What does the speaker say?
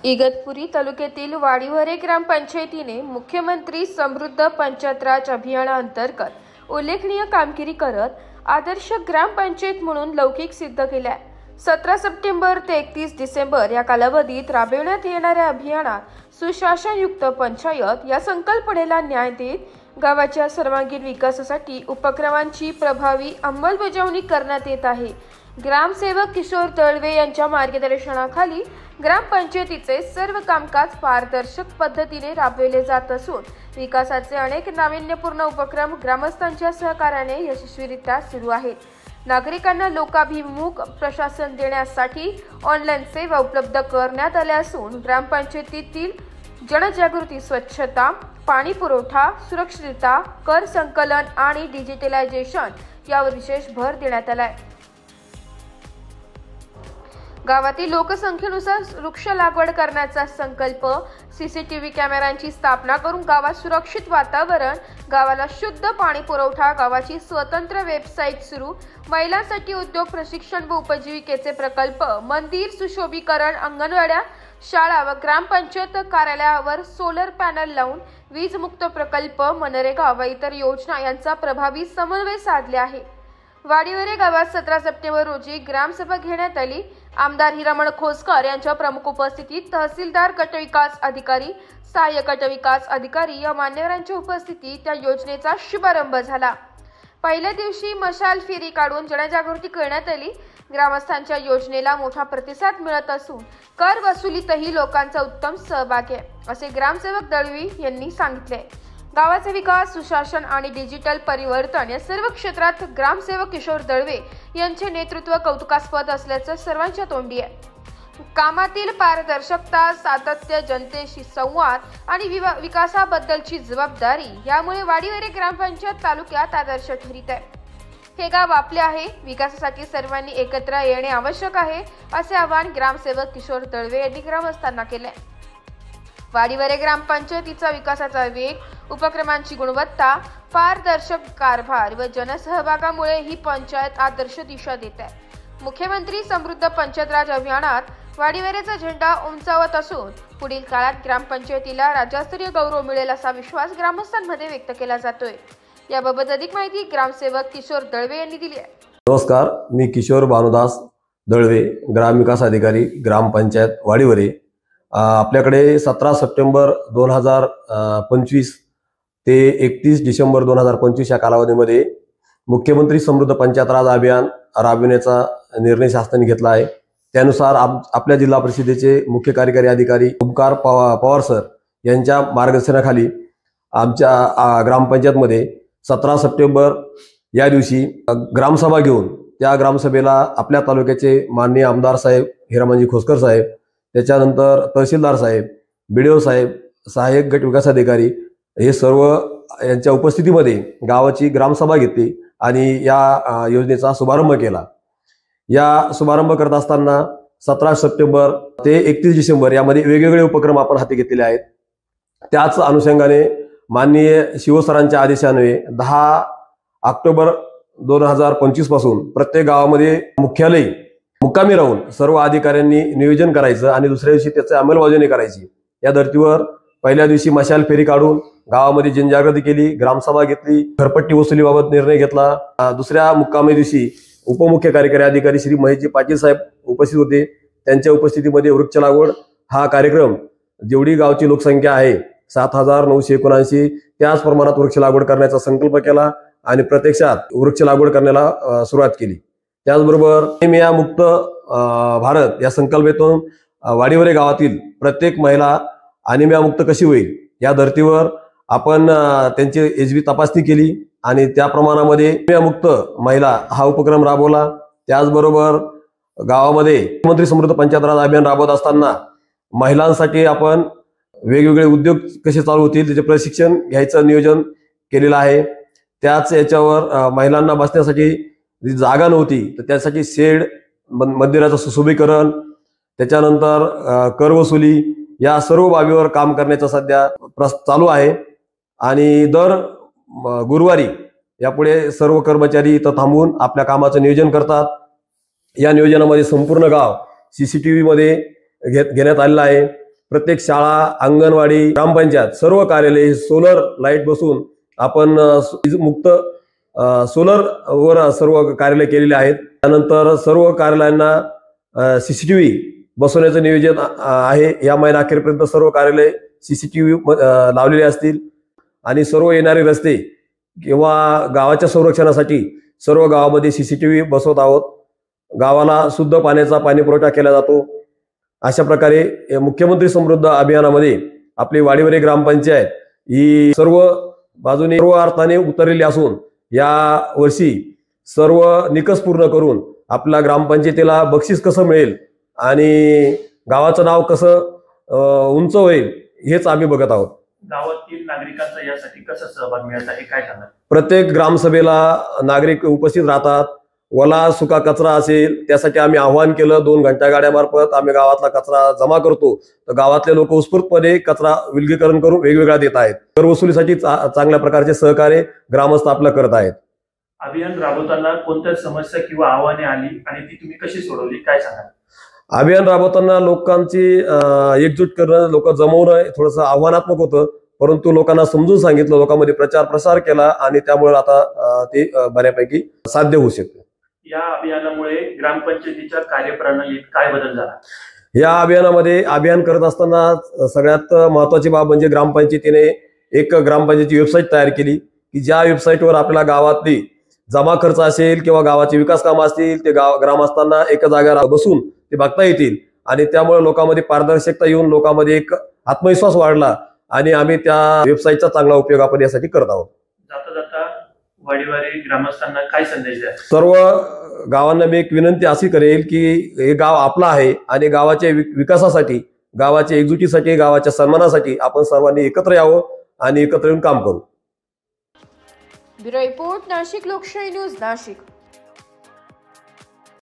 इगतपुरी तालुक्यातील वाडीवरे ग्रामपंचायतीने मुख्यमंत्री समृद्ध पंचायत राज अभियानाअंतर्गत उल्लेखनीय कामगिरी करत आदर्श ग्रामपंचायत म्हणून लौकिक सिद्ध केल्या। 17 सप्टेंबर ते 31 डिसेंबर या कालावधीत राबविण्यात येणाऱ्या अभियानात सुशासनयुक्त पंचायत या संकल्पनेला न्याय देत गावाच्या सर्वांगीण विकासासाठी उपक्रमांची प्रभावी अंमलबजावणी करण्यात येत आहे। ग्रामसेवक किशोर दळवे यांच्या मार्गदर्शनाखाली ग्रामपंचायतीचे सर्व कामकाज पारदर्शक पद्धतीने राबविले जात असून विकासाचे अनेक नाविन्यपूर्ण उपक्रम ग्रामस्थांच्या सहकार्याने यशस्वीरित्या सुरू आहेत। नागरिकांना लोकाभिमुख प्रशासन देण्यासाठी ऑनलाईन सेवा उपलब्ध करण्यात आल्या असून ग्रामपंचायतीतील जनजागृती, स्वच्छता, पाणी पुरवठा, सुरक्षितता, कर संकलन आणि डिजिटलायझेशन यावर विशेष भर देण्यात आला आहे। गावातील लोकसंख्येनुसार वृक्ष लागवड करण्याचा संकल्प, सीसीटीव्ही कॅमेऱ्यांची स्थापना करून गावात सुरक्षित वातावरण, गावाला शुद्ध पाणी पुरवठा, गावाची स्वतंत्र वेबसाईट सुरू, महिलांसाठी उद्योग प्रशिक्षण व उपजीविकेचे प्रकल्प, मंदिर सुशोभीकरण, अंगणवाड्या, शाळा व ग्रामपंचायत कार्यालयावर सोलर पॅनल लावून वीज मुक्त प्रकल्प, मनरेगा व इतर योजना यांचा प्रभावी समन्वय साधले आहे। वाडीवरे गावात 17 सप्टेंबर रोजी ग्रामसभा घेण्यात आली। आमदार हिरामण खोसकर यांच्या प्रमुख उपस्थितीत तहसीलदार, गटविकास अधिकारी, सहाय्यक गटविकास अधिकारी या मान्यवरांच्या उपस्थितीत त्या योजनेचा शुभारंभ झाला। पहिल्या दिवशी मशाल फेरी काढून जनजागृती करण्यात आली। ग्रामस्थांच्या योजनेला मोठा प्रतिसाद मिळत असून कर वसुलीतही लोकांचा उत्तम सहभाग आहे, असे ग्रामसेवक दळवी यांनी सांगितले। गावाचा विकास, सुशासन आणि डिजिटल परिवर्तन या सर्व क्षेत्रात ग्रामसेवक किशोर दळवे यांचे नेतृत्व कौतुकास्पद असल्याचं सर्वांच्या तोंडी आहे। कामातील पारदर्शकता, सातत्य, जनतेशी संवाद आणि विकासाबद्दलची जबाबदारी यामुळे वाडीवरे ग्रामपंचायत तालुक्यात आदर्श ठरत आहे। हे गाव आपले आहे, विकासासाठी सर्वांनी एकत्र येणे आवश्यक आहे, असे आवाहन ग्रामसेवक किशोर दळवे यांनी ग्रामस्थांना केले। वाडीवरे ग्रामपंचायतीचा विकासाचा वेग, उपक्रमांची गुणवत्ता, पारदर्शक कारभार व जनसहभागामुळे ही पंचायत आदर्श दिशा देत आहे। मुख्यमंत्री समृद्ध पंचायत राज अभियानात वाडीवरेचा झेंडा उंचावत असून पुढील काळात ग्रामपंचायतीला राज्यस्तरीय गौरव मिळेल असा विश्वास ग्रामस्थांमध्ये व्यक्त केला जातोय। याबाबत अधिक माहिती ग्रामसेवक किशोर दळवे यांनी दिली आहे। नमस्कार, मी किशोर भानुदास दळवे, ग्रामविकास अधिकारी, ग्रामपंचायत वाडीवरे। आपल्याकडे 17 सप्टेंबर 2025 ते 31 डिसेंबर 2025 या कालावधीमध्ये मुख्यमंत्री समृद्ध पंचायत राज अभियान राबविण्याचा निर्णय शासनाने घेतला आहे। त्यानुसार आपल्या जिल्हा परिषदेचे मुख्य कार्यकारी अधिकारी ओमकार पवार सर यांच्या मार्गदर्शनाखाली आमच्या ग्रामपंचायतमध्ये 17 सप्टेंबर या दिवशी ग्रामसभा घेऊन त्या ग्रामसभेला आपल्या तालुक्याचे माननीय आमदार साहेब हिरामणजी खोसकर साहेब, त्याच्यानंतर तहसीलदार साहेब, BDO साहेब, सहाय्यक गट विकास अधिकारी हे सर्व यांच्या उपस्थितीमध्ये गावाची ग्रामसभा घेतली आणि या योजनेचा शुभारंभ केला। या शुभारंभ करत असताना 17 सप्टेंबर ते 31 डिसेंबर यामध्ये वेगवेगळे उपक्रम आपण हाती घेतलेले आहेत। त्याच अनुषंगाने माननीय शिवसरांच्या आदेशाने 10 ऑक्टोबर 2025 पासून प्रत्येक गावामध्ये मुक्कामी राहून सर्व अधिकाऱ्यांनी नियोजन करायचं आणि दुसऱ्या दिवशी त्याची अंमलबजावणी करायची। या धर्तीवर पहिल्या दिवशी मशाल फेरी काढून गावामध्ये जनजागृती केली, ग्रामसभा घेतली, घरपट्टी वसुलीबाबत निर्णय घेतला। दुसऱ्या मुक्कामी दिवशी उपमुख्य कार्यकारी अधिकारी श्री महेशजी पाटील साहेब उपस्थित होते। त्यांच्या उपस्थितीमध्ये वृक्ष लागवड हा कार्यक्रम, जेवढी गावची लोकसंख्या आहे 7979 त्याच प्रमाणात वृक्ष लागवड करण्याचा संकल्प केला आणि प्रत्यक्षात वृक्ष लागवड करण्याला सुरुवात केली। त्याचबरोबर अनिमिया मुक्त भारत या संकल्पनेतून वाडीवरे गावातील प्रत्येक महिला अनिमिया मुक्त कशी होईल या धर्तीवर आपण त्यांची HB तपासणी केली आणि त्या प्रमाणामध्ये अनिमिया मुक्त महिला हा उपक्रम राबवला। त्याचबरोबर गावामध्ये मुख्यमंत्री समृद्ध पंचायत राज अभियान राबवत असताना महिलांसाठी आपण वेगवेगळे उद्योग कसे चालू होतील त्याचे प्रशिक्षण घ्यायचं नियोजन केलेलं आहे। त्याच याच्यावर महिलांना बसण्यासाठी जागा नव्हती तर त्यासाठी शेड, मंदिराचं सुशोभीकरण, त्याच्यानंतर कर वसुली या सर्व बाबीवर काम करण्याचं सध्या चालू आहे आणि दर गुरुवारी यापुढे सर्व कर्मचारी इथं थांबून आपल्या कामाचं नियोजन करतात। या नियोजनामध्ये संपूर्ण गाव CCTV मध्ये घेण्यात आलेला आहे प्रत्येक शाळा, अंगणवाडी, ग्रामपंचायत सर्व कार्यालय सोलर लाईट बसून आपण मुक्त सोलर वर सर्व कार्यालय केलेले आहेत. त्यानंतर सर्व कार्यालयांना सीसीटीव्ही बसवण्याचं नियोजन आहे. या महिन्याअखेरपर्यंत सर्व कार्यालय सीसीटीव्ही लावलेले असतील आणि सर्व येणारे रस्ते किंवा गावाच्या संरक्षणासाठी सर्व गावामध्ये सीसीटीव्ही बसवत आहोत. गावाला शुद्ध पाण्याचा पाणी पुरवठा केला जातो. अशा प्रकारे मुख्यमंत्री समृद्ध अभियानामध्ये आपली वाडीवरे ग्रामपंचायत ही सर्व बाजूने सर्व अर्थाने उतरलेली असून या वर्षी सर्व निकष पूर्ण करून आपल्या ग्रामपंचायतीला बक्षीस कसं मिळेल आणि गावाचं नाव कसं उंच होईल हेच आम्ही बघत आहोत. गावातील नागरिकांचा यासाठी कसा सहभाग मिळाला हे काय सांगा? प्रत्येक ग्रामसभेला नागरिक उपस्थित राहतात. ओला सुका कचरा असेल त्यासाठी आम्ही आवाहन केलं. 2 घंटा गाड्यामार्फत आम्ही गावातला कचरा जमा करतो. तर गावातले लोक उत्स्फूर्तपणे कचरा विलगीकरण करून वेगवेगळा देत आहेत. कर वसुलीसाठी चांगल्या प्रकारचे सहकार्य ग्रामस्थ आपलं करत आहेत. अभियान राबवताना कोणत्या समस्या किंवा आव्हाने आली आणि ती तुम्ही कशी सोडवली काय सांगा? अभियान राबवताना लोकांची एकजूट करणं, लोक जमवणं थोडंसं आव्हानात्मक होतं. परंतु लोकांना समजून सांगितलं, लोकांमध्ये प्रचार प्रसार केला आणि त्यामुळे आता ते बऱ्यापैकी साध्य होऊ शकते. या अभियानामुळे ग्रामपंचायतीच्या कार्यप्रणालीत काय बदल झाला? या अभियानामध्ये अभियान करत असताना सगळ्यात महत्वाची बाब म्हणजे ग्रामपंचायतीने एक ग्रामपंचायतीची वेबसाईट तयार केली की ज्या वेबसाईटवर आपल्याला गावातली जमा खर्च असेल किंवा गावाचे विकास कामं असतील ते ग्रामस्थांना एका जागेवर बसून ते बघता येतील आणि त्यामुळे लोकांमध्ये पारदर्शकता येऊन लोकांमध्ये एक आत्मविश्वास वाढला आणि आम्ही त्या वेबसाईटचा चांगला उपयोग आपण यासाठी करत आहोत. जाता जाता वाडीवारी ग्रामस्थांना काय संदेश द्या? सर्व गावांना मी एक विनंती अशी करेल की हे गाव आपलं आहे आणि गावाच्या विकासासाठी, गावाच्या एकजुटीसाठी, गावाच्या सन्मानासाठी आपण सर्वांनी एकत्र यावं आणि एकत्र येऊन काम करू. ब्युरो रिपोर्ट, नाशिक लोकशाही न्यूज, नाशिक.